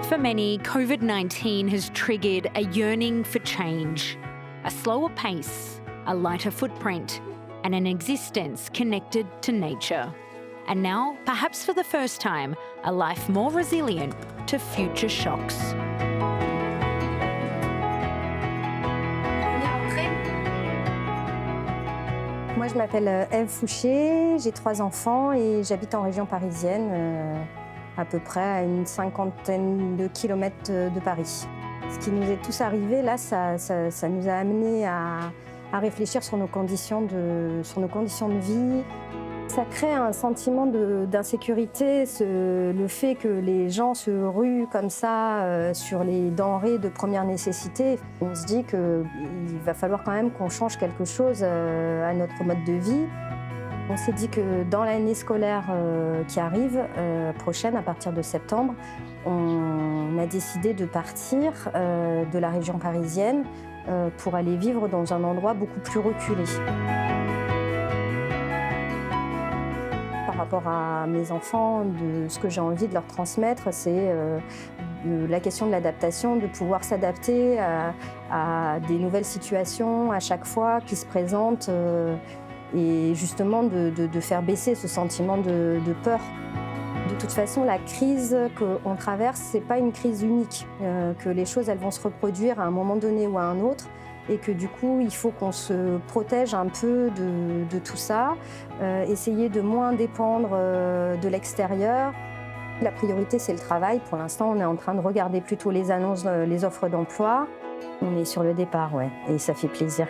For many, COVID-19 has triggered a yearning for change, a slower pace, a lighter footprint, and an existence connected to nature. And now, perhaps for the first time, a life more resilient to future shocks. Moi, je m'appelle Ève Fouché, j'ai 3 enfants et j'habite en région parisienne, à peu près à une 50aine de kilomètres de Paris. Ce qui nous est tous arrivé, là, ça nous a amenés à réfléchir sur nos conditions de vie. Ça crée un sentiment d'insécurité, le fait que les gens se ruent comme ça sur les denrées de première nécessité. On se dit qu'il va falloir quand même qu'on change quelque chose à notre mode de vie. On s'est dit que dans l'année scolaire qui arrive, prochaine, à partir de septembre, on a décidé de partir de la région parisienne pour aller vivre dans un endroit beaucoup plus reculé. Par rapport à mes enfants, de ce que j'ai envie de leur transmettre, c'est la question de l'adaptation, de pouvoir s'adapter à des nouvelles situations à chaque fois qui se présentent et justement de faire baisser ce sentiment de peur. De toute façon, la crise qu'on traverse, ce n'est pas une crise unique, que les choses elles vont se reproduire à un moment donné ou à un autre. Et que du coup, il faut qu'on se protège un peu de tout ça, essayer de moins dépendre de l'extérieur. La priorité, c'est le travail. Pour l'instant, on est en train de regarder plutôt les annonces, les offres d'emploi. On est sur le départ, ouais, et ça fait plaisir.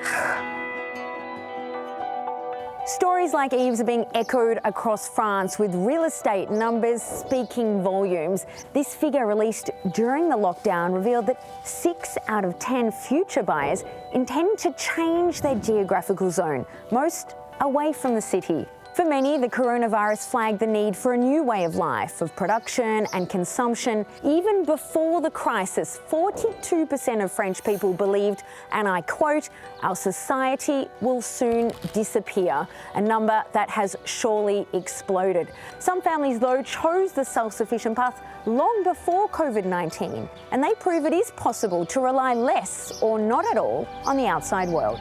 Stories like Eve's are being echoed across France, with real estate numbers speaking volumes. This figure released during the lockdown revealed that 6 out of 10 future buyers intend to change their geographical zone, most away from the city. For many, the coronavirus flagged the need for a new way of life, of production and consumption. Even before the crisis, 42% of French people believed, and I quote, "Our society will soon disappear," a number that has surely exploded. Some families, though, chose the self-sufficient path long before COVID-19, and they prove it is possible to rely less or not at all on the outside world.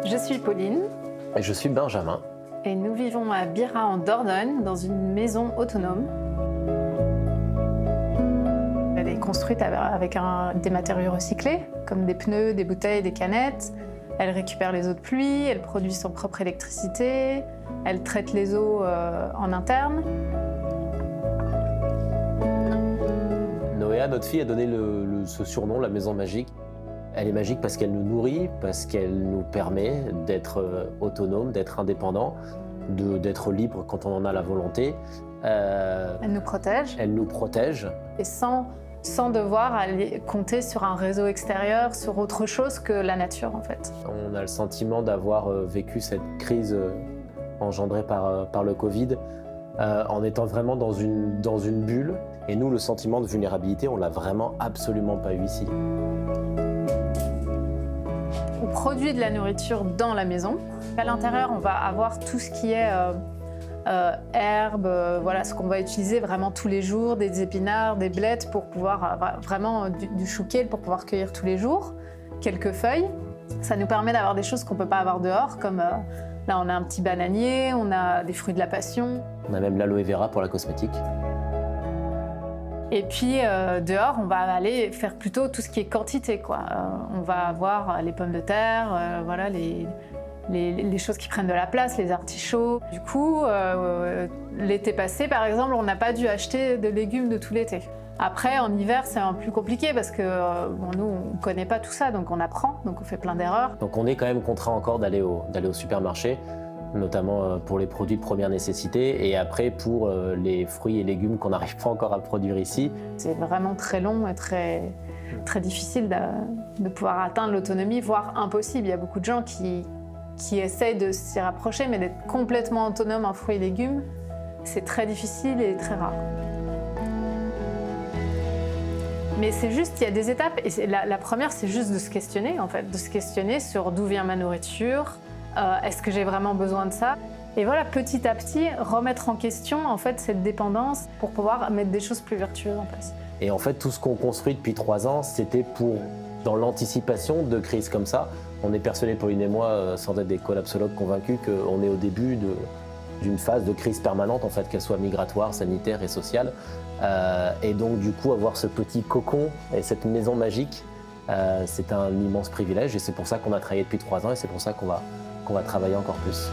Je suis Pauline. Et je suis Benjamin. Et nous vivons à Bira en Dordogne, dans une maison autonome. Elle est construite avec des matériaux recyclés, comme des pneus, des bouteilles, des canettes. Elle récupère les eaux de pluie, elle produit son propre électricité, elle traite les eaux en interne. Noéa, notre fille, a donné ce surnom, la maison magique. Elle est magique parce qu'elle nous nourrit, parce qu'elle nous permet d'être autonome, d'être indépendant, d'être libre quand on en a la volonté. Elle nous protège. Elle nous protège. Et sans devoir aller compter sur un réseau extérieur, sur autre chose que la nature, en fait. On a le sentiment d'avoir vécu cette crise engendrée par le Covid en étant vraiment dans une bulle. Et nous, le sentiment de vulnérabilité, on l'a vraiment absolument pas eu ici. On produit de la nourriture dans la maison. À l'intérieur, on va avoir tout ce qui est herbes, voilà, ce qu'on va utiliser vraiment tous les jours, des épinards, des blettes pour pouvoir vraiment du chouquet pour pouvoir cueillir tous les jours, quelques feuilles. Ça nous permet d'avoir des choses qu'on ne peut pas avoir dehors, comme là on a un petit bananier, on a des fruits de la passion. On a même l'aloe vera pour la cosmétique. Et puis dehors, on va aller faire plutôt tout ce qui est quantité, quoi. On va avoir les pommes de terre, voilà, les choses qui prennent de la place, les artichauts. Du coup, l'été passé, par exemple, on n'a pas dû acheter de légumes de tout l'été. Après, en hiver, c'est un peu plus compliqué parce que nous, on ne connaît pas tout ça, donc on apprend, donc on fait plein d'erreurs. Donc on est quand même contraint encore d'aller au supermarché, notamment pour les produits de première nécessité et après pour les fruits et légumes qu'on n'arrive pas encore à produire ici. C'est vraiment très long et très difficile de pouvoir atteindre l'autonomie, voire impossible. Il y a beaucoup de gens qui essayent de s'y rapprocher, mais d'être complètement autonome en fruits et légumes, c'est très difficile et très rare. Mais c'est juste, il y a des étapes. Et la première, c'est juste de se questionner, en fait. De se questionner sur d'où vient ma nourriture, est-ce que j'ai vraiment besoin de ça? Et voilà, petit à petit, remettre en question, en fait, cette dépendance pour pouvoir mettre des choses plus vertueuses en place. Et en fait, tout ce qu'on construit depuis 3 ans, c'était dans l'anticipation de crises comme ça. On est persuadés, Pauline et moi, sans être des collapsologues convaincus, qu'on est au début d'une phase de crise permanente, en fait, qu'elle soit migratoire, sanitaire et sociale. Et donc, du coup, avoir ce petit cocon et cette maison magique, c'est un immense privilège. Et c'est pour ça qu'on a travaillé depuis 3 ans et c'est pour ça qu'on va travailler encore plus.